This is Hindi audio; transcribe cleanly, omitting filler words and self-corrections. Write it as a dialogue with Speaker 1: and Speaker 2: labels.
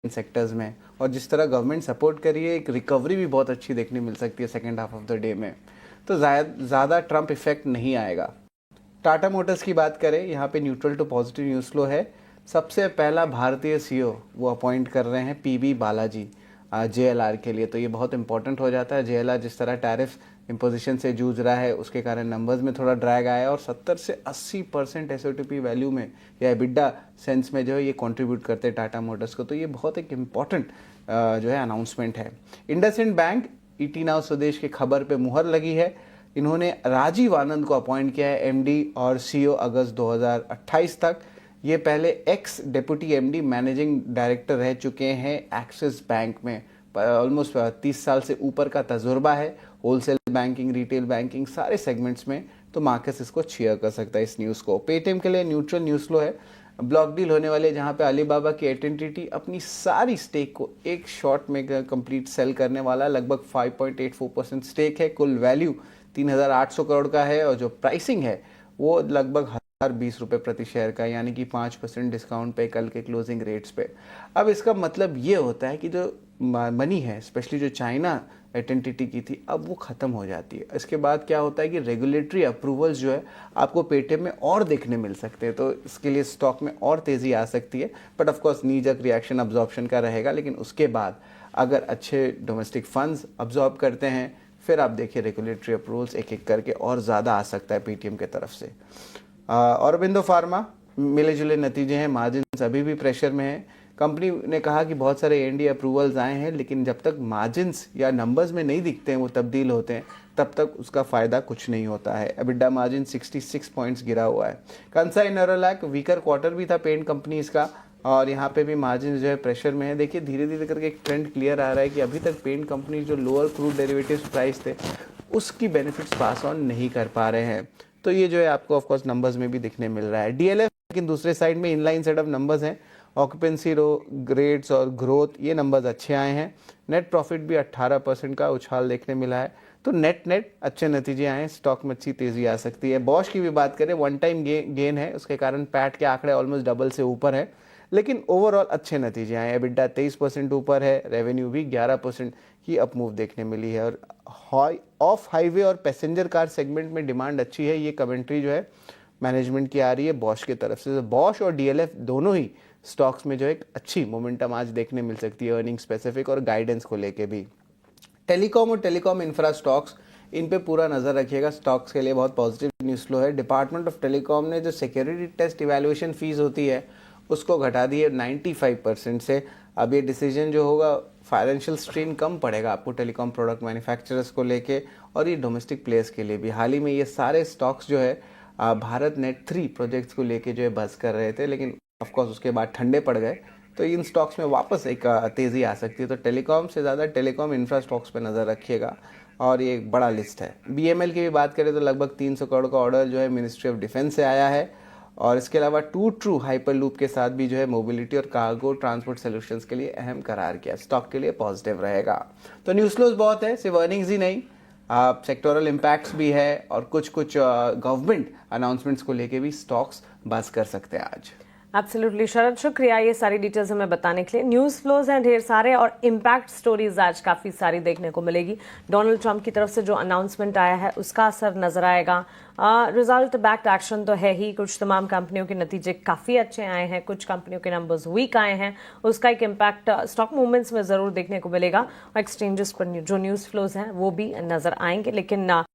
Speaker 1: सेक्टर्स में, और जिस तरह गवर्नमेंट सपोर्ट कर रही है, एक रिकवरी भी बहुत अच्छी देखने मिल सकती है second half of the day में। तो ज़्यादा ट्रंप इफेक्ट नहीं आएगा। टाटा मोटर्स की बात करें, यहाँ पे neutral to positive news flow है। सबसे पहला भारतीय सीईओ वो अपॉइंट कर रहे हैं पीबी बालाजी जेएलआर के लिए, तो ये बहुत इंपॉर्टेंट हो जाता है। जेएलआर जिस तरह टैरिफ इम्पोजिशन से जूझ रहा है, उसके कारण नंबर्स में थोड़ा ड्रैग आया, और 70 से 80% एसओटीपी वैल्यू में या एबिडा सेंस में जो है ये कंट्रीब्यूट करते हैं टाटा मोटर्स को। तो ये बहुत एक इम्पॉर्टेंट जो है अनाउंसमेंट है। इंडसइंड बैंक ईटी नाउ स्वदेश की खबर पे मुहर लगी है। इन्होंने राजीव आनंद को अपॉइंट किया है एमडी और सीईओ अगस्त 2028 तक। ये पहले x deputy MD managing director रह चुके हैं एक्सिस बैंक में। ऑलमोस्ट 30 साल से ऊपर का तजुर्बा है होलसेल बैंकिंग, रिटेल बैंकिंग, सारे सेगमेंट्स में। तो मार्केट इसको शेयर कर सकता है इस न्यूज़ को। पेटीएम के लिए न्यूट्रल न्यूज़ फ्लो है। ब्लॉक डील होने वाले जहां पे अलीबाबा की एटेंटिटी अपनी सारी स्टेक को एक शॉट में कंप्लीट सेल करने वाला। लगभग 5.84% स्टेक है। कुल वैल्यू 3,800 करोड़ का है, और जो प्राइसिंग है वो लगभग 1,020 रुपये प्रति शेयर का, यानी कि 5% डिस्काउंट पे कल के क्लोजिंग रेट्स पे। अब इसका मतलब ये होता है कि जो मनी है, स्पेशली जो चाइना आइडेंटिटी की थी, अब वो ख़त्म हो जाती है। इसके बाद क्या होता है कि रेगुलेटरी अप्रूवल्स जो है आपको पेटीएम में और देखने मिल सकते हैं, तो इसके लिए स्टॉक में और तेज़ी आ सकती है। बट ऑफकोर्स नीजक रिएक्शन अब्जॉर्प्शन का रहेगा, लेकिन उसके बाद अगर अच्छे डोमेस्टिक फंड्स अब्जॉर्ब करते हैं, फिर आप देखिए रेगुलेटरी अप्रूवल्स एक एक करके और ज़्यादा आ सकता है पेटीएम के तरफ से। औरबिंदो फार्मा मिले जुले नतीजे हैं, मार्जिन अभी भी प्रेशर में है। कंपनी ने कहा कि बहुत सारे एनडी अप्रूवल्स आए हैं, लेकिन जब तक मार्जिन्स या नंबर्स में नहीं दिखते हैं, वो तब्दील होते हैं, तब तक उसका फ़ायदा कुछ नहीं होता है। एबिडा मार्जिन 66 पॉइंट्स गिरा हुआ है। कंसाई नेरोलैक वीकर क्वार्टर भी था पेंट कंपनीज का, और यहाँ पे भी मार्जिन जो है प्रेशर में है। देखिए धीरे धीरे करके एक ट्रेंड क्लियर आ रहा है कि अभी तक पेंट कंपनी जो लोअर क्रूड डेरिवेटिव्स प्राइस थे, उसकी बेनिफिट्स पास ऑन नहीं कर पा रहे हैं। तो ये जो है आपको ऑफकोर्स नंबर्स में भी दिखने मिल रहा है। डीएलएफ लेकिन दूसरे साइड में इनलाइन सेट ऑफ नंबर्स हैं। ऑक्यूपेंसी रेट्स और ग्रोथ, ये नंबर्स अच्छे आए हैं। नेट प्रॉफिट भी 18% का उछाल देखने मिला है। तो नेट अच्छे नतीजे आए हैं, स्टॉक में अच्छी तेजी आ सकती है। बॉश की भी बात करें, वन टाइम गेन है, उसके कारण पैट के आंकड़े ऑलमोस्ट डबल से ऊपर है, लेकिन ओवरऑल अच्छे नतीजे आए। एबिडा 23% ऊपर है, रेवेन्यू भी 11% की अपमूव देखने मिली है। और ऑफ हाईवे और पैसेंजर कार सेगमेंट में डिमांड अच्छी है, ये कमेंट्री जो है मैनेजमेंट की आ रही है बॉश की तरफ से। बॉश और डीएलएफ दोनों ही स्टॉक्स में जो एक अच्छी मोमेंटम आज देखने मिल सकती है, अर्निंग स्पेसिफिक और गाइडेंस को लेके भी। टेलीकॉम और टेलीकॉम इंफ्रा स्टॉक्स, इन पे पूरा नजर रखिएगा। स्टॉक्स के लिए बहुत पॉजिटिव न्यूज़ फ्लो है। डिपार्टमेंट ऑफ टेलीकॉम ने जो सिक्योरिटी टेस्ट इवैल्यूएशन फीस होती है उसको घटा दी है 95% से। अब ये डिसीजन जो होगा, फाइनेंशियल स्ट्रेन कम पड़ेगा आपको टेलीकॉम प्रोडक्ट मैन्युफैक्चरर्स को लेके, और ये डोमेस्टिक प्लेयर्स के लिए भी। हाल ही में ये सारे स्टॉक्स जो है भारत नेट 3 प्रोजेक्ट्स को लेके जो है बस कर रहे थे, लेकिन ऑफकोर्स उसके बाद ठंडे पड़ गए, तो इन स्टॉक्स में वापस एक तेज़ी आ सकती है। तो टेलीकॉम से ज़्यादा टेलीकॉम इंफ्रा स्टॉक्स पे नज़र रखिएगा, और ये एक बड़ा लिस्ट है। बीएमएल की भी बात करें तो लगभग 300 करोड़ का ऑर्डर जो है मिनिस्ट्री ऑफ डिफेंस से आया है, और इसके अलावा ट्रू हाइपरलूप के साथ भी जो है मोबिलिटी और कार्गो ट्रांसपोर्ट सॉल्यूशंस के लिए अहम करार किया। स्टॉक के लिए पॉजिटिव रहेगा। तो न्यूज़ फ्लोज बहुत है, सिर्फ अर्निंग्स ही नहीं, सेक्टोरल इम्पैक्ट्स भी है, और कुछ गवर्नमेंट अनाउंसमेंट्स को लेके भी स्टॉक्स बस कर सकते हैं आज।
Speaker 2: एब्सोल्युटली शरद, शुक्रिया ये सारी डिटेल्स हमें बताने के लिए। न्यूज़ फ्लोज हैं ढेर सारे, और इम्पैक्ट स्टोरीज आज काफ़ी सारी देखने को मिलेगी। डोनाल्ड ट्रंप की तरफ से जो अनाउंसमेंट आया है उसका असर नजर आएगा। रिजल्ट बैक्ड एक्शन तो है ही। कुछ तमाम कंपनियों के नतीजे काफ़ी अच्छे आए हैं, कुछ कंपनियों के नंबर्स वीक आए हैं, उसका एक इम्पैक्ट स्टॉक मूवमेंट्स में ज़रूर देखने को मिलेगा, और एक्सचेंजेस पर जो न्यूज़ फ्लोज हैं वो भी नजर आएंगे। लेकिन